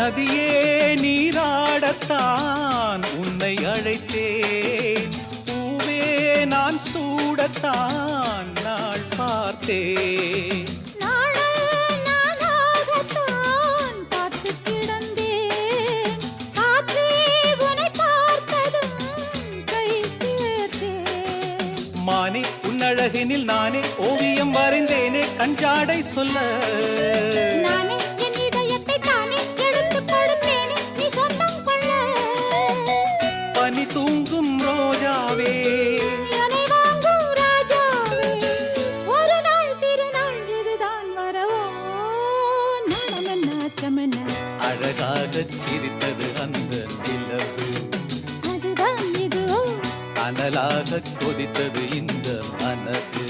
நதியே நீராடத்தான் உன்னை அழைத்தேன், பூவே நான் சூடத்தான் நாள் பார்த்தேன். மானே உன்னழகினில் நானே ஓவியம் வரைந்தேனே கஞ்சாடை சொல்ல. நானே என் இதயத்தை தானே எடுத்து கொடுத்தேனே நீ சொந்தம் கொள்ள. பனி தூங்கும் ரோஜாவே, என்னை வாங்கும் ராஜாவே, ஒரு நாள் திருநாள் இதுதான் வரவோ. நாணமென்ன அச்சமென்ன அழகாக சிரித்தது அந்த நிலவு, அதுதான் இதுவோ அனலாக கொதித்தது இந்த மனது.